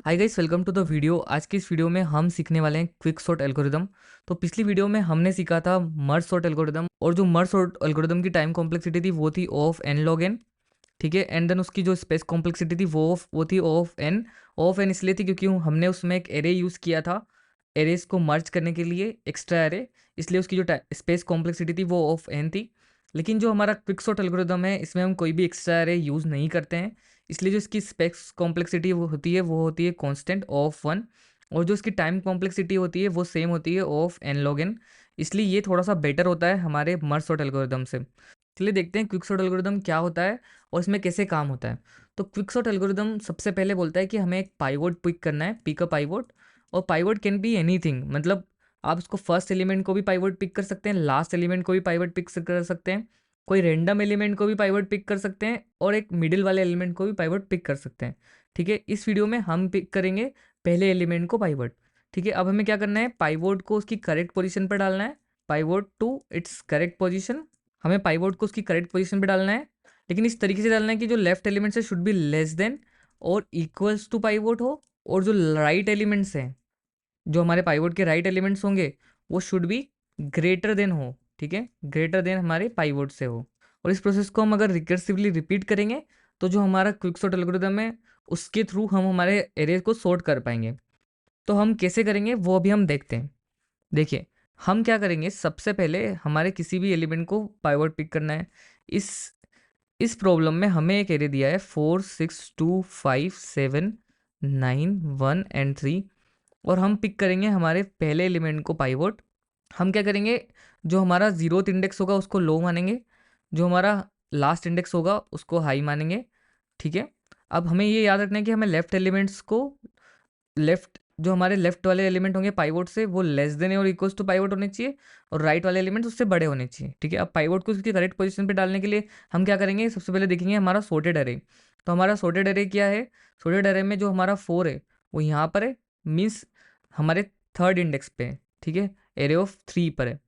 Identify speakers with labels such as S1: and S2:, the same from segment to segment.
S1: Hi guys, welcome to the video. आज की इस वीडियो में हम सीखने वाले हैं क्विक सॉर्ट एल्गोरिदम। तो पिछली वीडियो में हमने सीखा था मर्ज सॉर्ट एल्गोरिदम, और जो मर्ज सॉर्ट एल्गोरिदम की टाइम कॉम्प्लेक्सिटी थी वो थी ऑफ एन लॉग एन। ठीक है, एंड देन उसकी जो स्पेस कॉम्प्लेक्सिटी थी वो थी ऑफ एन। ऑफ एन इसलिए थी क्योंकि हमने उसमें एक एरे यूज़ किया था एरेज को मर्ज करने के लिए, एक्स्ट्रा एरे, इसलिए उसकी जो स्पेस कॉम्प्लेक्सिटी थी वो ऑफ एन थी। लेकिन जो हमारा क्विक सॉर्ट एल्गोरिदम है इसमें हम कोई भी एक्स्ट्रा एरे यूज़ नहीं करते हैं, इसलिए जो इसकी स्पेस कॉम्प्लेक्सिटी वो होती है कांस्टेंट ऑफ वन, और जो इसकी टाइम कॉम्प्लेक्सिटी होती है वो सेम होती है ऑफ एन लॉग एन। इसलिए ये थोड़ा सा बेटर होता है हमारे मर्ज सॉर्ट एल्गोरिदम से। चलिए देखते हैं क्विक सॉर्ट एल्गोरिदम क्या होता है और इसमें कैसे काम होता है। तो क्विक सॉर्ट एल्गोरिदम सबसे पहले बोलता है कि हमें एक पाइवोट पिक करना है, पिक अ पाइवोट। और पाइवोट कैन बी एनीथिंग, मतलब आप उसको फर्स्ट एलिमेंट को भी पाइवोट पिक कर सकते हैं, लास्ट एलिमेंट को भी पाइवोट पिक कर सकते हैं, कोई रैंडम एलिमेंट को भी पाइवोट पिक कर सकते हैं, और एक मिडिल वाले एलिमेंट को भी पाइवोट पिक कर सकते हैं। ठीक है, इस वीडियो में हम पिक करेंगे पहले एलिमेंट को पाइवोट। ठीक है, अब हमें क्या करना है, पाइवोट को उसकी करेक्ट पोजीशन पर डालना है, pivot to its correct position. हमें पाइवोट को उसकी करेक्ट पोजीशन पे डालना है, लेकिन इस तरीके से डालना है कि जो लेफ्ट एलिमेंट्स है शुड बी लेस देन और इक्वल्स टू पाइवोट हो, और जो राइट एलिमेंट्स हैं, जो हमारे पाइवोट के राइट एलिमेंट्स होंगे, वो शुड बी ग्रेटर देन हो। ठीक है, ग्रेटर देन हमारे पाइवोट से हो। और इस प्रोसेस को हम अगर रिकर्सिवली रिपीट करेंगे तो जो हमारा क्विक सॉर्ट एल्गोरिथम है उसके थ्रू हम हमारे एरे को सॉर्ट कर पाएंगे। तो हम कैसे करेंगे वो अभी हम देखते हैं। देखिए, हम क्या करेंगे, सबसे पहले हमारे किसी भी एलिमेंट को पाइवोट पिक करना है। इस इस प्रॉब्लम में हमें एक एरे दिया है 4 6 2 5 7 9 1 एंड 3, और हम पिक करेंगे हमारे पहले एलिमेंट को पाइवोट। हम क्या करेंगे, जो हमारा जीरोथ इंडेक्स होगा उसको लो मानेंगे, जो हमारा लास्ट इंडेक्स होगा उसको हाई मानेंगे। ठीक है, अब हमें ये याद रखना है कि हमें लेफ्ट एलिमेंट्स को, लेफ्ट जो हमारे लेफ्ट वाले एलिमेंट होंगे पाइवोट से वो लेस देन और इक्वल्स टू पाइवोट होने चाहिए, और राइट वाले एलिमेंट्स उससे बड़े होने चाहिए। ठीक है, अब पाइवोट को उसकी करेक्ट पोजीशन पे डालने के लिए हम क्या करेंगे, सबसे पहले देखेंगे हमारा सॉर्टेड अरे। तो हमारा सॉर्टेड अरे क्या है, सॉर्टेड अरे में जो हमारा 4 है वो यहाँ पर है, मीन्स हमारे थर्ड इंडेक्स पे है। ठीक है, एरे ऑफ 3 पर है,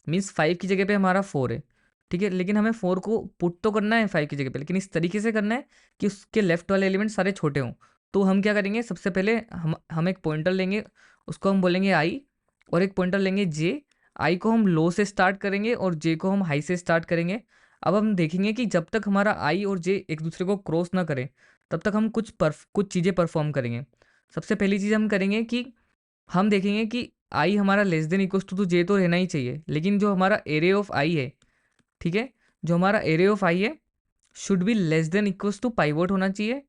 S1: मीन्स 5 की जगह पे हमारा 4 है। ठीक है, लेकिन हमें 4 को पुट तो करना है 5 की जगह पे, लेकिन इस तरीके से करना है कि उसके लेफ्ट वाले एलिमेंट सारे छोटे हों। तो हम क्या करेंगे, सबसे पहले हम एक पॉइंटर लेंगे, उसको हम बोलेंगे आई, और एक पॉइंटर लेंगे जे। आई को हम लो से स्टार्ट करेंगे और जे को हम हाई से स्टार्ट करेंगे। अब हम देखेंगे कि जब तक हमारा आई और जे एक दूसरे को क्रॉस ना करें तब तक हम कुछ चीज़ें परफॉर्म करेंगे। सबसे पहली चीज़ हम करेंगे कि हम देखेंगे कि आई हमारा लेस देन इक्वल्स टू जे तो रहना ही चाहिए, लेकिन जो हमारा एरे ऑफ आई है, ठीक है, जो हमारा एरे ऑफ आई है should be less than equals to pivot होना चाहिए।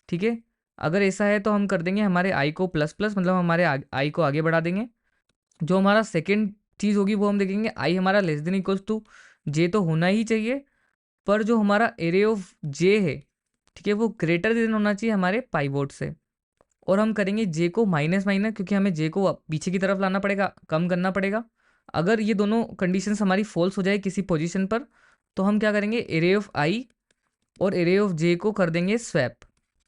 S1: ठीक है, अगर ऐसा है तो हम कर देंगे हमारे आई को प्लस प्लस, मतलब हमारे आई को आगे बढ़ा देंगे। जो हमारा सेकेंड चीज़ होगी वो हम देखेंगे, आई हमारा लेस देन इक्वल्स टू जे तो होना ही चाहिए, पर जो हमारा एरे ऑफ जे है, ठीक है, वो ग्रेटर देन होना चाहिए हमारे पाइवोट से। और हम करेंगे जे को माइनस माइनस, क्योंकि हमें जे को पीछे की तरफ लाना पड़ेगा, कम करना पड़ेगा। अगर ये दोनों कंडीशंस हमारी फॉल्स हो जाए किसी पोजीशन पर, तो हम क्या करेंगे, एरे ऑफ आई और एरे ऑफ जे को कर देंगे स्वैप।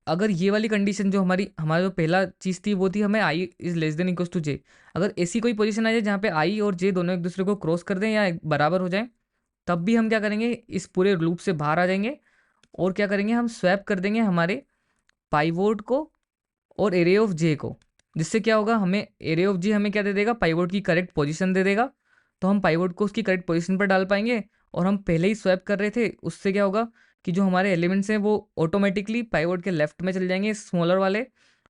S1: अगर ये वाली कंडीशन जो हमारा जो पहला चीज़ थी वो थी हमें I is less than equals to J, अगर ऐसी कोई पोजीशन आ जाए जहाँ पे आई और जे दोनों एक दूसरे को क्रॉस कर दें या बराबर हो जाए, तब भी हम क्या करेंगे, इस पूरे लूप से बाहर आ जाएंगे और क्या करेंगे, हम स्वैप कर देंगे हमारे पाइवोट को और एरे ऑफ जे को। जिससे क्या होगा, हमें एरे ऑफ जे हमें क्या दे देगा, पाइवोट की करेक्ट पोजीशन दे देगा। तो हम पाइवोट को उसकी करेक्ट पोजीशन पर डाल पाएंगे, और हम पहले ही स्वैप कर रहे थे उससे क्या होगा कि जो हमारे एलिमेंट्स हैं वो ऑटोमेटिकली पाइवोट के लेफ्ट में चले जाएंगे, स्मॉलर वाले,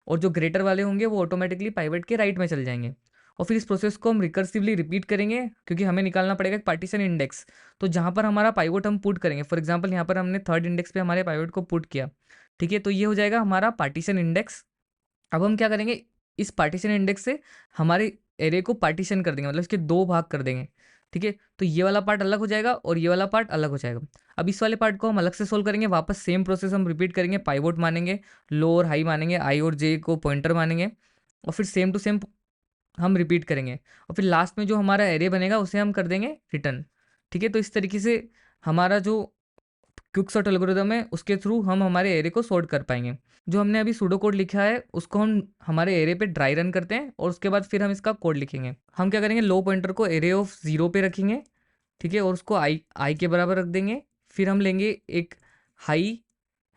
S1: और जो ग्रेटर वाले होंगे वो ऑटोमेटिकली पाइवोट के राइट में चले जाएंगे। और फिर इस प्रोसेस को हम रिकर्सिवली रिपीट करेंगे, क्योंकि हमें निकालना पड़ेगा पार्टीशन इंडेक्स। तो जहाँ पर हमारा पाइवोट हम पुट करेंगे, फॉर एग्जाम्पल यहाँ पर हमने थर्ड इंडेक्स पे हमारे पाइवोट को पुट किया। ठीक है, तो ये हो जाएगा हमारा पार्टीशन इंडेक्स। अब हम क्या करेंगे, इस पार्टीशन इंडेक्स से हमारे एरे को पार्टीशन कर देंगे, मतलब इसके दो भाग कर देंगे। ठीक है, तो ये वाला पार्ट अलग हो जाएगा और ये वाला पार्ट अलग हो जाएगा। अब इस वाले पार्ट को हम अलग से सोल्व करेंगे, वापस सेम प्रोसेस हम रिपीट करेंगे, पाइवोट मानेंगे, लो और हाई मानेंगे, आई और जे को पॉइंटर मानेंगे, और फिर सेम टू सेम हम रिपीट करेंगे, और फिर लास्ट में जो हमारा एरे बनेगा उसे हम कर देंगे रिटर्न। ठीक है, तो इस तरीके से हमारा जो क्विक सॉर्ट एल्गोरिदम है उसके थ्रू हम हमारे एरे को सॉर्ट कर पाएंगे। जो हमने अभी सूडो कोड लिखा है उसको हम हमारे एरे पे ड्राई रन करते हैं, और उसके बाद फिर हम इसका कोड लिखेंगे। हम क्या करेंगे, लो पॉइंटर को एरे ऑफ 0 पे रखेंगे, ठीक है, और उसको आई आई के बराबर रख देंगे। फिर हम लेंगे एक हाई,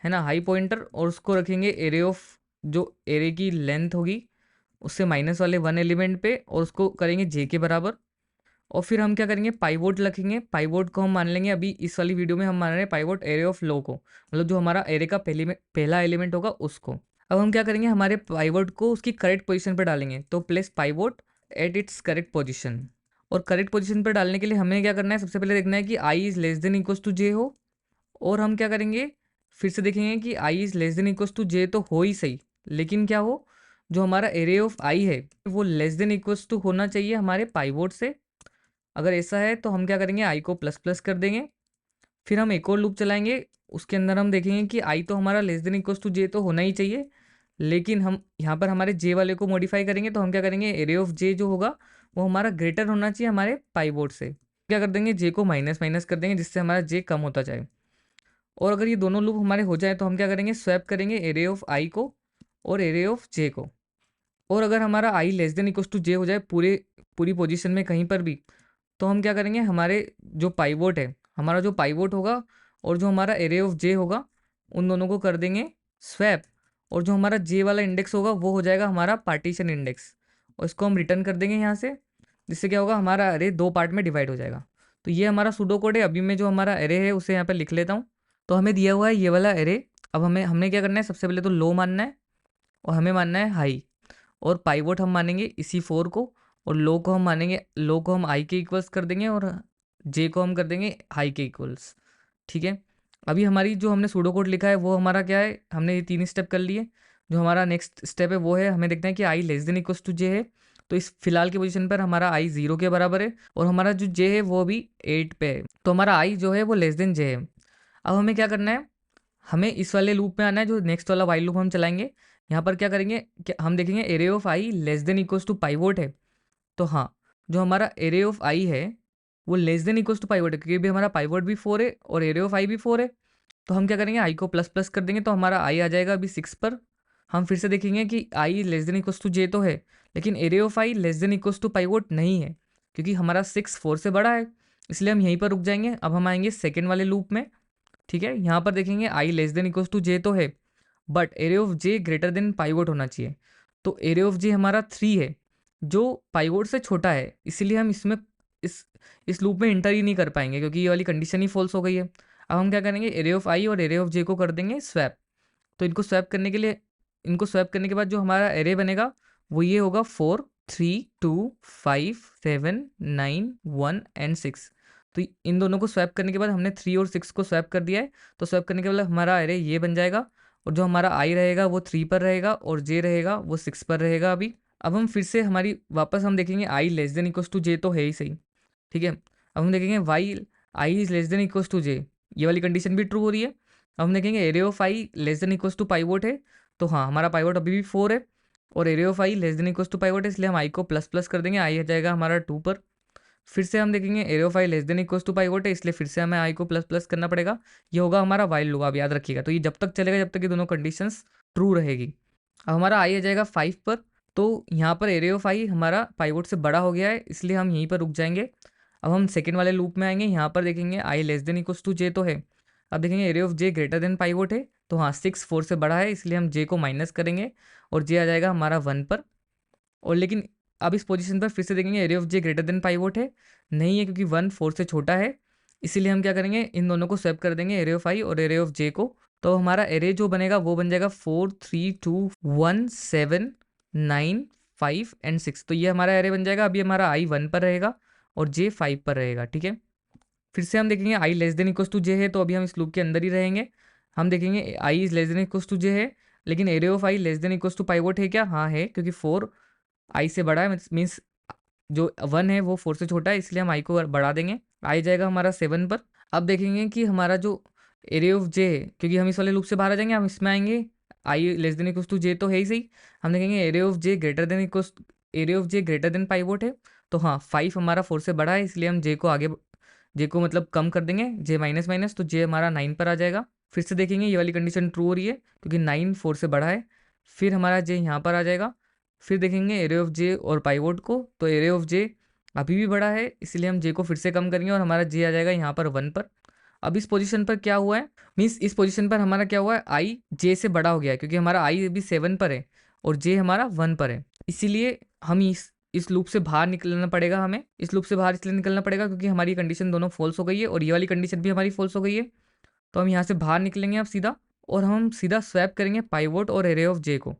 S1: है ना, हाई पॉइंटर, और उसको रखेंगे एरे ऑफ जो एरे की लेंथ होगी उससे माइनस वाले 1 एलिमेंट पे, और उसको करेंगे जे के बराबर। और फिर हम क्या करेंगे, पाइवोट लिखेंगे। पाइवोट को हम मान लेंगे, अभी इस वाली वीडियो में हम मान रहे हैं पाइवोट एरे ऑफ लो को, मतलब जो हमारा एरे का पहला एलिमेंट होगा उसको। अब हम क्या करेंगे, हमारे पाइवोट को उसकी करेक्ट पोजीशन पर डालेंगे, तो place pivot at its correct position. और करेक्ट पोजीशन पर डालने के लिए हमें क्या करना है, सबसे पहले देखना है कि I is less than equals to J हो। और हम क्या करेंगे, फिर से देखेंगे कि I is less than equals to जे तो हो ही सही, लेकिन क्या हो, जो हमारा एरे ऑफ आई है वो लेस देन इक्वल्स टू होना चाहिए हमारे पाइवोट से। अगर ऐसा है तो हम क्या करेंगे, आई को प्लस प्लस कर देंगे। फिर हम एक और लूप चलाएंगे, उसके अंदर हम देखेंगे कि आई तो हमारा लेस देन इक्वल्स टू जे तो होना ही चाहिए, लेकिन हम यहाँ पर हमारे जे वाले को मॉडिफाई करेंगे। तो हम क्या करेंगे, एरे ऑफ जे जो होगा वो हमारा ग्रेटर होना चाहिए हमारे पाइवोट से। क्या कर देंगे, जे को माइनस माइनस कर देंगे, जिससे हमारा जे कम होता जाए। और अगर ये दोनों लूप हमारे हो जाए तो हम क्या करेंगे, स्वैप करेंगे एरे ऑफ आई को और एरे ऑफ जे को। और अगर हमारा आई less than equals to J हो जाए पूरी पोजीशन में कहीं पर भी, तो हम क्या करेंगे, हमारे जो पाइवोट है, हमारा जो पाइवोट होगा और जो हमारा एरे ऑफ जे होगा, उन दोनों को कर देंगे स्वैप। और जो हमारा जे वाला इंडेक्स होगा वो हो जाएगा हमारा पार्टीशन इंडेक्स, और इसको हम रिटर्न कर देंगे यहाँ से, जिससे क्या होगा, हमारा एरे दो पार्ट में डिवाइड हो जाएगा। तो ये हमारा सूडो कोड है। अभी मैं जो हमारा एरे है उसे यहाँ पर लिख लेता हूँ। तो हमें दिया हुआ है ये वाला एरे। अब हमने क्या करना है, सबसे पहले तो लो मानना है और हमें मानना है हाई। और पाइवोट हम मानेंगे इसी 4 को, और लो को हम आई के इक्वल्स कर देंगे, और जे को हम कर देंगे हाई के इक्वल्स। ठीक है। अभी हमारी जो हमने सूडो कोड लिखा है वो हमारा क्या है, हमने ये 3 स्टेप कर लिए। जो हमारा नेक्स्ट स्टेप है वो है, हमें देखना है कि i less than equals to J है। तो इस फिलहाल की पोजीशन पर हमारा आई 0 के बराबर है, और हमारा जो जे है वो अभी 8 पे है, तो हमारा आई जो है वो लेस देन जे है। अब हमें क्या करना है, हमें इस वाले लूप में आना है, जो नेक्स्ट वाला वाइल लूप हम चलाएंगे। यहाँ पर क्या करेंगे, हम देखेंगे array of I less than equals to pivot है। तो हाँ, जो हमारा एरे ऑफ आई है वो less than equals to pivot है, क्योंकि भी हमारा पाइवोट भी 4 है और एरे ऑफ आई भी 4 है। तो हम क्या करेंगे, आई को प्लस प्लस कर देंगे, तो हमारा आई आ जाएगा अभी 6 पर। हम फिर से देखेंगे कि i less than equals to जे तो है, लेकिन array of I less than equals to pivot नहीं है, क्योंकि हमारा 6 4 से बड़ा है। इसलिए हम यहीं पर रुक जाएंगे। अब हम आएंगे सेकेंड वाले लूप में। ठीक है, यहाँ पर देखेंगे I less than equals to जे तो है, but array of J greater than pivot होना चाहिए। तो एरे ऑफ जे हमारा 3 है, जो पाइवोट से छोटा है, इसीलिए हम इसमें इस इस लूप में इंटर ही नहीं कर पाएंगे, क्योंकि ये वाली कंडीशन ही फॉल्स हो गई है। अब हम क्या करेंगे, एरे ऑफ आई और एरे ऑफ जे को कर देंगे स्वैप। तो इनको स्वैप करने के बाद जो हमारा एरे बनेगा वो ये होगा 4 3 2 5 7 9 1 एंड 6। तो इन दोनों को स्वैप करने के बाद हमने 3 और 6 को स्वैप कर दिया है। तो स्वैप करने के बाद हमारा एरे ये बन जाएगा, और जो हमारा आई रहेगा वो 3 पर रहेगा, और जे रहेगा वो 6 पर रहेगा अभी। अब हम फिर से वापस हम देखेंगे I less than equals to जे तो है ही सही। ठीक है। अब हम देखेंगे while I is less than equals to J, ये वाली कंडीशन भी ट्रू हो रही है। अब हम देखेंगे array of I less than equals to pivot है। तो हाँ, हमारा पाइवोट अभी भी 4 है, और array of I less than equals to pivot है, इसलिए हम आई को प्लस प्लस कर देंगे, आई आ जाएगा हमारा 2 पर। फिर से हम देखेंगे array of I less than equals to pivot है, इसलिए फिर से हमें आई को प्लस प्लस करना पड़ेगा। ये होगा हमारा वाइल लूप, आप याद रखिएगा। तो ये जब तक चलेगा जब तक ये दोनों कंडीशंस ट्रू रहेगी। अब हमारा आई आ जाएगा 5 पर। तो यहाँ पर एरे ऑफ आई हमारा पाइवोट से बड़ा हो गया है, इसलिए हम यहीं पर रुक जाएंगे। अब हम सेकेंड वाले लूप में आएंगे। यहाँ पर देखेंगे I less than equals to जे तो है। अब देखेंगे array of J greater than pivot है। तो हाँ, 6 4 से बड़ा है, इसलिए हम जे को माइनस करेंगे, और जे आ जाएगा हमारा 1 पर। और लेकिन अब इस पोजीशन पर फिर से देखेंगे array of J greater than pivot है, नहीं है, क्योंकि 1 4 से छोटा है। इसीलिए हम क्या करेंगे, इन दोनों को स्वैप कर देंगे, एरे ऑफ आई और एरे ऑफ जे को। तो हमारा एरे जो बनेगा वो बन जाएगा 4 3 2 1 7 9 5 एंड 6। तो ये हमारा एरे बन जाएगा। अभी हमारा आई 1 पर रहेगा और जे 5 पर रहेगा। ठीक है। फिर से हम देखेंगे I less than equals to J है, तो अभी हम इस लूप के अंदर ही रहेंगे। हम देखेंगे I is less than equals to J है, लेकिन array of I less than equals to pivot है क्या? हाँ है, क्योंकि 4 आई से बड़ा है, मीन्स जो 1 है वो 4 से छोटा है, इसलिए हम आई को बढ़ा देंगे। आई जाएगा हमारा 7 पर। अब देखेंगे कि हमारा जो एरे ऑफ जे है, क्योंकि हम इस वाले लूप से बाहर आ जाएंगे, हम इसमें आएंगे। आई लेस देन इक्वल्स टू जे तो है ही सही। हम देखेंगे array of J greater than pivot है। तो हाँ, 5 हमारा 4 से बड़ा है, इसलिए हम जे को मतलब कम कर देंगे, जे माइनस माइनस, तो जे हमारा 9 पर आ जाएगा। फिर से देखेंगे ये वाली कंडीशन ट्रू हो रही है, क्योंकि 9 4 से बड़ा है। फिर हमारा जे यहाँ पर आ जाएगा। फिर देखेंगे एरे ऑफ जे और पाइवोट को, तो एरे ऑफ जे अभी भी बड़ा है, इसलिए हम जे को फिर से कम करेंगे, और हमारा जे आ जाएगा यहाँ पर 1 पर। अब इस पोजीशन पर क्या हुआ है, मीन्स इस पोजीशन पर हमारा क्या हुआ है, आई जे से बड़ा हो गया है, क्योंकि हमारा आई अभी 7 पर है और जे हमारा 1 पर है। इसीलिए हम इस लूप से बाहर निकलना पड़ेगा, हमें इस लूप से बाहर इसलिए निकलना पड़ेगा क्योंकि हमारी कंडीशन दोनों फॉल्स हो गई है और ये वाली कंडीशन भी हमारी फॉल्स हो गई है। तो हम यहाँ से बाहर निकलेंगे अब सीधा, और हम सीधा स्वैप करेंगे पाइवोट और एरे ऑफ जे को।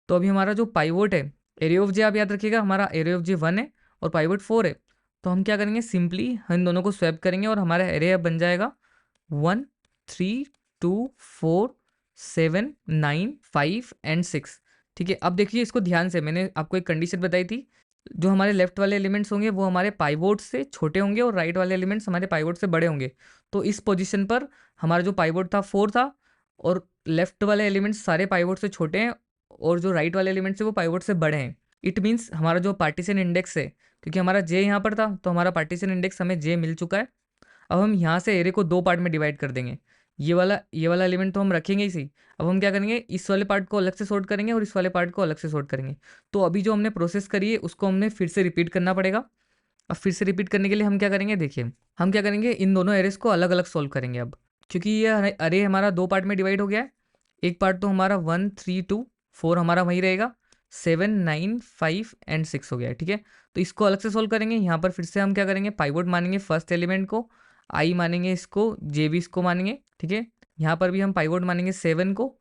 S1: तो अभी हमारा जो पाइवोट है, एरे ऑफ जे आप याद रखिएगा, हमारा एरे ऑफ जे 1 है और पाइवोट 4 है। तो हम क्या करेंगे, सिंपली इन दोनों को स्वैप करेंगे और हमारा एरे अब बन जाएगा 1 3 2 4 7 9 5 एंड 6। ठीक है, अब देखिए इसको ध्यान से, मैंने आपको एक कंडीशन बताई थी, जो हमारे लेफ्ट वाले एलिमेंट्स होंगे वो हमारे पाइवोट से छोटे होंगे और राइट वाले एलिमेंट्स हमारे पाइवोट से बड़े होंगे। तो इस पोजीशन पर हमारा जो पाइवोट था 4 था और लेफ्ट वाले एलिमेंट्स सारे पाइवोट से छोटे हैं और जो राइट वाले एलिमेंट्स है वो पाइवोट से बड़े हैं। इट मीन्स हमारा जो पार्टीशन इंडेक्स है, क्योंकि हमारा जे यहाँ पर था तो हमारा पार्टीशन इंडेक्स हमें जे मिल चुका है। अब हम यहाँ से एरे को 2 पार्ट में डिवाइड कर देंगे। ये वाला एलिमेंट तो हम रखेंगे ही सही। अब हम क्या करेंगे, इस वाले पार्ट को अलग से सॉर्ट करेंगे और इस वाले पार्ट को अलग से सॉर्ट करेंगे। तो अभी जो हमने प्रोसेस करी है उसको हमने फिर से रिपीट करना पड़ेगा। अब फिर से रिपीट करने के लिए हम क्या करेंगे, देखिए हम क्या करेंगे, इन दोनों एरेस को अलग अलग सॉल्व करेंगे। अब क्योंकि ये अरे हमारा 2 पार्ट में डिवाइड हो गया है, एक पार्ट तो हमारा 1 3 2 4 हमारा वहीं रहेगा, 7 9 5 एंड 6 हो गया है। ठीक है, तो इसको अलग से सॉल्व करेंगे। यहाँ पर फिर से हम क्या करेंगे, पाइवोट मानेंगे फर्स्ट एलिमेंट को, आई मानेंगे इसको, जे भी इसको मानेंगे। ठीक है, यहाँ पर भी हम पाइवोट मानेंगे 7 को,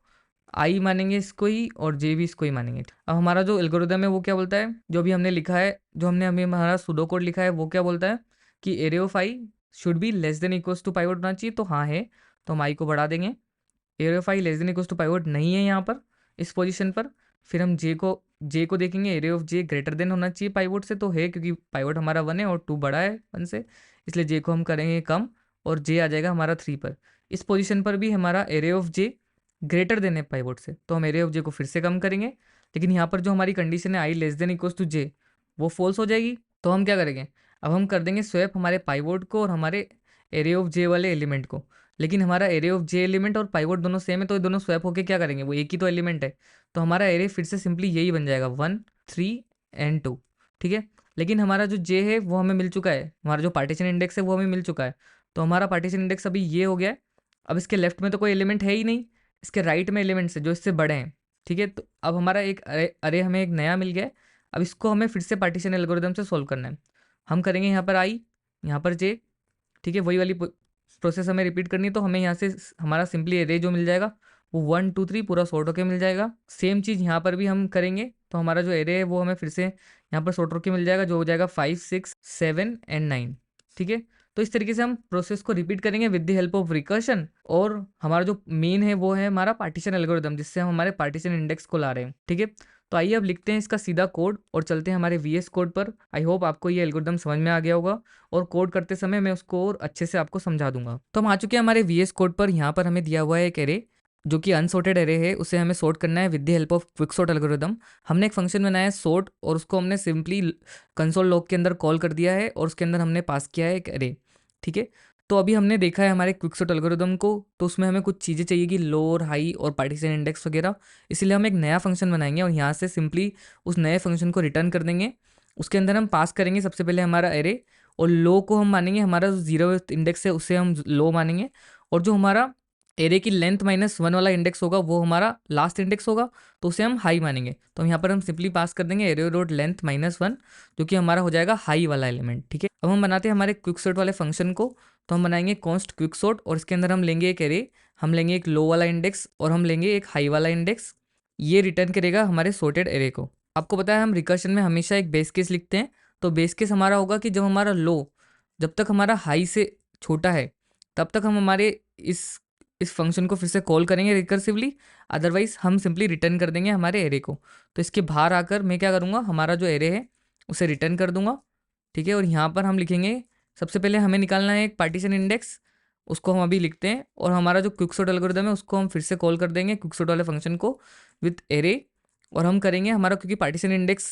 S1: आई मानेंगे इसको ही और जे भी इसको ही मानेंगे। अब हमारा जो एल्गोरिदम है वो क्या बोलता है, जो भी हमने लिखा है, जो हमने हमें हमारा सूडो कोड लिखा है वो क्या बोलता है कि array of i should be less than equals to pivot होना चाहिए। तो हाँ है, तो हम आई को बढ़ा देंगे। Array of I less than equals to pivot नहीं है यहाँ पर इस पोजीशन पर। फिर हम जे को देखेंगे, array of J greater than होना चाहिए पाइवोट से, तो है क्योंकि पाइवोट हमारा 1 है और 2 बड़ा है 1 से, इसलिए जे को हम करेंगे कम और जे आ जाएगा हमारा 3 पर। इस पोजीशन पर भी हमारा array of J greater than है पाइवोट से, तो हम एरे ऑफ जे को फिर से कम करेंगे। लेकिन यहाँ पर जो हमारी कंडीशन है आई लेस देन इक्वल्स टू जे, वो फॉल्स हो जाएगी। तो हम क्या करेंगे, अब हम कर देंगे स्वैप हमारे पाइवोट को और हमारे एरे ऑफ जे वाले एलिमेंट को। लेकिन हमारा एरे ऑफ जे एलिमेंट और पाइवोट दोनों सेम है, तो ये दोनों स्वैप होके क्या करेंगे, वो एक ही तो एलिमेंट है। तो हमारा एरे फिर से सिंपली यही बन जाएगा 1 3 एंड 2। ठीक है, लेकिन हमारा जो जे है वो हमें मिल चुका है, हमारा जो पार्टीशन इंडेक्स है वो हमें मिल चुका है। तो हमारा पार्टीशन इंडेक्स अभी ये हो गया है। अब इसके लेफ्ट में तो कोई एलिमेंट है ही नहीं, इसके राइट में एलिमेंट्स है जो इससे बड़े हैं। ठीक है, तो अब हमारा एक अरे हमें एक नया मिल गया है। अब इसको हमें फिर से पार्टीशन एल्गोरिदम से सोल्व करना है। हम करेंगे यहाँ पर आई, यहाँ पर जे। ठीक है, वही वाली प्रोसेस हमें रिपीट करनी है। तो हमें यहाँ से हमारा सिंपली एरे जो मिल जाएगा वो 1 2 3 पूरा सॉर्ट होके मिल जाएगा। सेम चीज़ यहाँ पर भी हम करेंगे, तो हमारा जो एरे है वो हमें फिर से यहाँ पर सॉर्ट होके मिल जाएगा, जो हो जाएगा 5 6 7 एंड 9। ठीक है, तो इस तरीके से हम प्रोसेस को रिपीट करेंगे with the help of recursion. और हमारा जो मेन है वो है हमारा पार्टीशन एल्गोरिदम, जिससे हम हमारे पार्टीशन इंडेक्स को ला रहे हैं। ठीक है, तो आइए अब लिखते हैं इसका सीधा कोड और चलते हैं हमारे वीएस कोड पर। आई होप आपको ये एल्गोरिदम समझ में आ गया होगा और कोड करते समय मैं उसको और अच्छे से आपको समझा दूंगा। तो हम आ चुके हैं हमारे वीएस कोड पर। यहाँ पर हमें दिया हुआ है एक एरे जो कि अनसॉर्टेड एरे है, उसे हमें सॉर्ट करना है with the help of quick sort algorithm. हमने एक फंक्शन बनाया है सॉर्ट और उसको हमने सिंपली कंसोल लॉग के अंदर कॉल कर दिया है और उसके अंदर हमने पास किया है एक एरे। ठीक है, तो अभी हमने देखा है हमारे क्विक सॉर्ट एल्गोरिदम को, तो उसमें हमें कुछ चीज़ें चाहिए कि लो और हाई और पार्टीशन इंडेक्स वगैरह। इसलिए हम एक नया फंक्शन बनाएंगे और यहाँ से सिंपली उस नए फंक्शन को रिटर्न कर देंगे। उसके अंदर हम पास करेंगे सबसे पहले हमारा एरे, और लो को हम मानेंगे हमारा जो 0 इंडेक्स है उसे हम लो मानेंगे, और जो हमारा एरे की लेंथ -1 वाला इंडेक्स होगा वो हमारा लास्ट इंडेक्स होगा, तो उसे हम हाई मानेंगे। तो यहाँ पर हम सिंपली पास कर देंगे एरे डॉट लेंथ -1, जो कि हमारा हो जाएगा हाई वाला एलिमेंट। ठीक है, अब हम बनाते हैं हमारे क्विक सॉर्ट वाले फंक्शन को। तो हम बनाएंगे कॉन्स्ट क्विक सॉर्ट और इसके अंदर हम लेंगे एक एरे, हम लेंगे एक लो वाला इंडेक्स और हम लेंगे एक हाई वाला इंडेक्स। ये रिटर्न करेगा हमारे सॉर्टेड एरे को। आपको पता है हम रिकर्शन में हमेशा एक बेस केस लिखते हैं, तो बेस केस हमारा होगा कि जब हमारा लो, जब तक हमारा हाई से छोटा है तब तक हम हमारे इस फंक्शन को फिर से कॉल करेंगे रिकर्सिवली, अदरवाइज हम सिंपली रिटर्न कर देंगे हमारे एरे को। तो इसके बाहर आकर मैं क्या करूँगा, हमारा जो एरे है उसे रिटर्न कर दूंगा। ठीक है, और यहाँ पर हम लिखेंगे, सबसे पहले हमें निकालना है एक पार्टीशन इंडेक्स, उसको हम अभी लिखते हैं। और हमारा जो क्विकसॉर्ट एल्गोरिथम है उसको हम फिर से कॉल कर देंगे क्विकसॉर्ट वाले फंक्शन को विथ एरे, और हम करेंगे हमारा, क्योंकि पार्टीशन इंडेक्स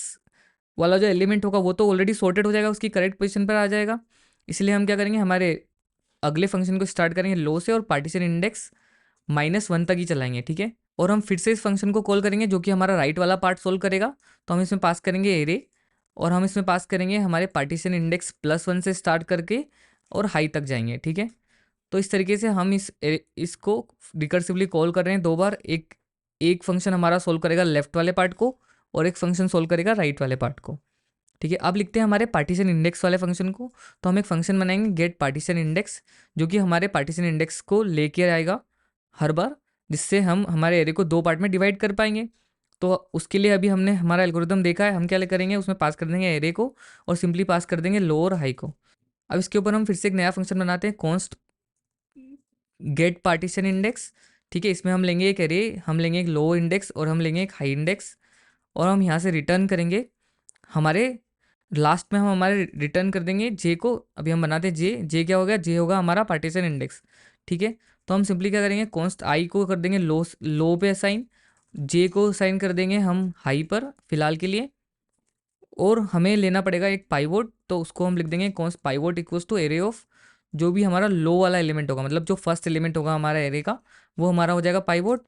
S1: वाला जो एलिमेंट होगा वो तो ऑलरेडी सॉर्टेड हो जाएगा, उसकी करेक्ट पोजीशन पर आ जाएगा। इसलिए हम क्या करेंगे, हमारे अगले फंक्शन को स्टार्ट करेंगे लो से और पार्टीशन इंडेक्स -1 तक ही चलाएंगे। ठीक है, और हम फिर से इस फंक्शन को कॉल करेंगे जो कि हमारा राइट वाला पार्ट सोल्व करेगा। तो हम इसमें पास करेंगे एरे, और हम इसमें पास करेंगे हमारे पार्टीशन इंडेक्स +1 से स्टार्ट करके और हाई तक जाएंगे। ठीक है, तो इस तरीके से हम इसको रिकर्सिवली कॉल कर रहे हैं 2 बार। एक फंक्शन हमारा सोल्व करेगा लेफ्ट वाले पार्ट को और एक फंक्शन सोल्व करेगा राइट वाले पार्ट को। ठीक है, अब लिखते हैं हमारे पार्टीशन इंडेक्स वाले फंक्शन को। तो हम एक फंक्शन बनाएंगे गेट पार्टीशन इंडेक्स, जो कि हमारे पार्टीशन इंडेक्स को लेके आएगा हर बार, जिससे हम हमारे एरे को 2 पार्ट में डिवाइड कर पाएंगे। तो उसके लिए अभी हमने हमारा एल्गोरिदम देखा है, हम क्या करेंगे उसमें पास कर देंगे एरे को और सिंपली पास कर देंगे लो और हाई को। अब इसके ऊपर हम फिर से एक नया फंक्शन बनाते हैं कॉन्स्ट गेट पार्टीशन इंडेक्स। ठीक है, इसमें हम लेंगे एक एरे, हम लेंगे एक लो इंडेक्स और हम लेंगे एक हाई इंडेक्स, और हम यहाँ से रिटर्न करेंगे हमारे लास्ट में हम हमारे रिटर्न कर देंगे जे को। अभी हम बनाते हैं जे क्या होगा, जे होगा हमारा पार्टीशन इंडेक्स। ठीक है, तो हम सिंपली क्या करेंगे कॉन्स्ट आई को कर देंगे लो पे असाइन, जे को असाइन कर देंगे हम हाई पर फिलहाल के लिए, और हमें लेना पड़ेगा एक पाइवोट। तो उसको हम लिख देंगे const pivot equals to array of जो भी हमारा लो वाला एलिमेंट होगा, मतलब जो फर्स्ट एलिमेंट होगा हमारा एरे का वो हमारा हो जाएगा पाइवोट।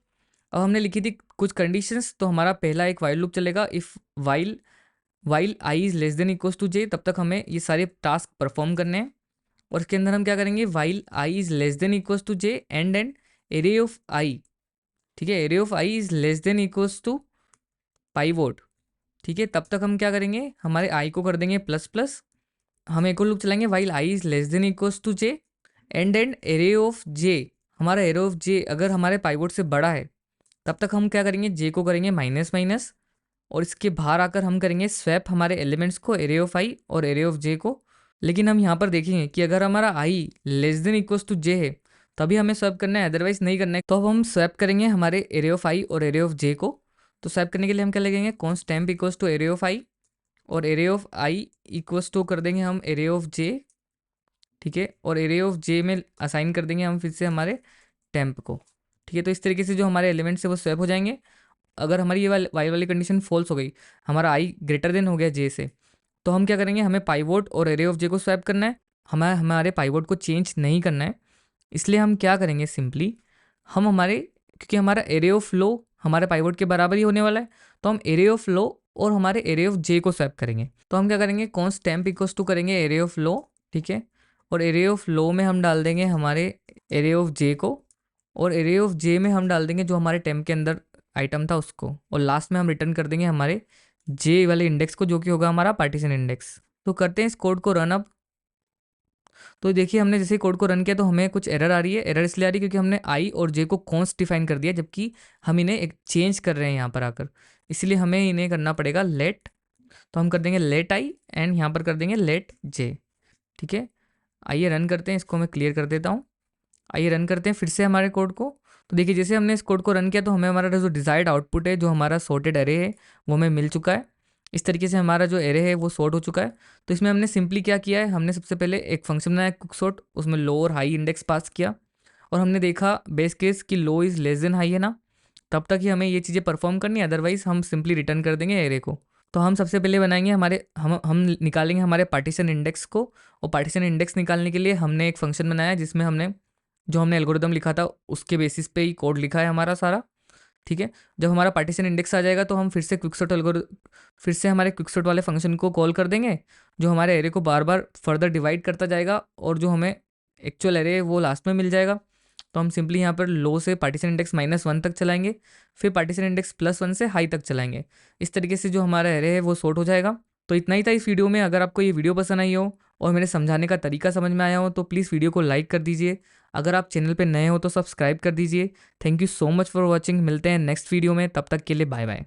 S1: अब हमने लिखी थी कुछ कंडीशंस, तो हमारा पहला एक वाइल लूप चलेगा, if while I is less than equals to J, तब तक हमें ये सारे टास्क परफॉर्म करने हैं। और इसके अंदर हम क्या करेंगे, while I is less than equals to J and array of I. ठीक है, array of I is less than equals to pivot. ठीक है, तब तक हम क्या करेंगे, हमारे आई को कर देंगे प्लस प्लस, हम एक और लूप चलाएंगे while I is less than equals to J and array of J. हमारा एरे ऑफ जे अगर हमारे पाइवोट से बड़ा है तब तक हम क्या करेंगे, जे को करेंगे माइनस माइनस, और इसके बाहर आकर हम करेंगे स्वैप हमारे एलिमेंट्स को, एरे ऑफ आई और एरे ऑफ जे को। लेकिन हम यहाँ पर देखेंगे कि अगर हमारा आई less than equals to J है तभी हमें स्वैप करना है, अदरवाइज नहीं करना है। तो अब हम स्वैप करेंगे हमारे एरे ऑफ आई और एरे ऑफ जे को। तो स्वैप करने के लिए हम क्या लगेंगे, const temp equals to array of I और array of I equals to कर देंगे हम एरे ऑफ जे। ठीक है, और एरे ऑफ जे में असाइन कर देंगे हम फिर से हमारे टेम्प को। ठीक है, तो इस तरीके से जो हमारे एलिमेंट्स है वो स्वैप हो जाएंगे। अगर हमारी ये वाई वाली कंडीशन फॉल्स हो गई, हमारा आई ग्रेटर देन हो गया जे से, तो हम क्या करेंगे, हमें पाइवोट और एरे ऑफ जे को स्वैप करना है, हमारे पाइवोट को चेंज नहीं करना है। इसलिए हम क्या करेंगे, सिंपली हम हमारे, क्योंकि हमारा एरे ऑफ लो हमारे पाइवोट के बराबर ही होने वाला है, तो हम एरे ऑफ लो और हमारे एरे ऑफ जे को स्वैप करेंगे। तो हम क्या करेंगे, कॉन्स्ट टेम्प इक्वल्स टू करेंगे एरे ऑफ लो। ठीक है, और एरे ऑफ लो में हम डाल देंगे हमारे एरे ऑफ जे को, और एरे ऑफ जे में हम डाल देंगे जो हमारे टेम्प के अंदर आइटम था उसको, और लास्ट में हम रिटर्न कर देंगे हमारे जे वाले इंडेक्स को, जो कि होगा हमारा पार्टीशन इंडेक्स। तो करते हैं इस कोड को रन। अब तो देखिए हमने जैसे कोड को रन किया तो हमें कुछ एरर आ रही है। एरर इसलिए आ रही है क्योंकि हमने आई और जे को कॉन्स्ट डिफाइन कर दिया, जबकि हम इन्हें एक चेंज कर रहे हैं यहाँ पर आकर, इसलिए हमें इन्हें करना पड़ेगा लेट। तो हम कर देंगे लेट आई एंड यहाँ पर कर देंगे लेट जे। ठीक है, आइए रन करते हैं, इसको मैं क्लियर कर देता हूँ। आइए रन करते हैं फिर से हमारे कोड को। तो देखिए जैसे हमने इस कोड को रन किया तो हमें हमारा जो डिज़ायर्ड आउटपुट है, जो हमारा सॉर्टेड एरे है, वो हमें मिल चुका है। इस तरीके से हमारा जो एरे है वो सॉर्ट हो चुका है। तो इसमें हमने सिंपली क्या किया है, हमने सबसे पहले एक फंक्शन बनाया क्विक सॉर्ट, उसमें लो और हाई इंडेक्स पास किया, और हमने देखा बेस केस कि लो इज़ लेस देन हाई है ना, तब तक ही हमें ये चीज़ें परफॉर्म करनी है, अदरवाइज हम सिंपली रिटर्न कर देंगे एरे को। तो हम सबसे पहले बनाएंगे हमारे हम निकालेंगे हमारे पार्टीशन इंडेक्स को, और पार्टीशन इंडेक्स निकालने के लिए हमने एक फंक्शन बनाया जिसमें हमने जो हमने एल्गोरिदम लिखा था उसके बेसिस पे ही कोड लिखा है हमारा सारा। ठीक है, जब हमारा पार्टीशन इंडेक्स आ जाएगा तो हम फिर से हमारे क्विकसॉर्ट वाले फंक्शन को कॉल कर देंगे, जो हमारे एरे को बार बार फर्दर डिवाइड करता जाएगा, और जो हमें एक्चुअल एरे वो लास्ट में मिल जाएगा। तो हम सिंपली यहाँ पर लो से पार्टीशन इंडेक्स -1 तक चलाएंगे, फिर पार्टीशन इंडेक्स +1 से हाई तक चलाएंगे। इस तरीके से जो हमारा एरे है वो सॉर्ट हो जाएगा। तो इतना ही था इस वीडियो में। अगर आपको ये वीडियो पसंद आई हो और मेरे समझाने का तरीका समझ में आया हो तो प्लीज़ वीडियो को लाइक कर दीजिए। अगर आप चैनल पे नए हो तो सब्सक्राइब कर दीजिए। Thank you so much for watching. मिलते हैं नेक्स्ट वीडियो में, तब तक के लिए बाय बाय।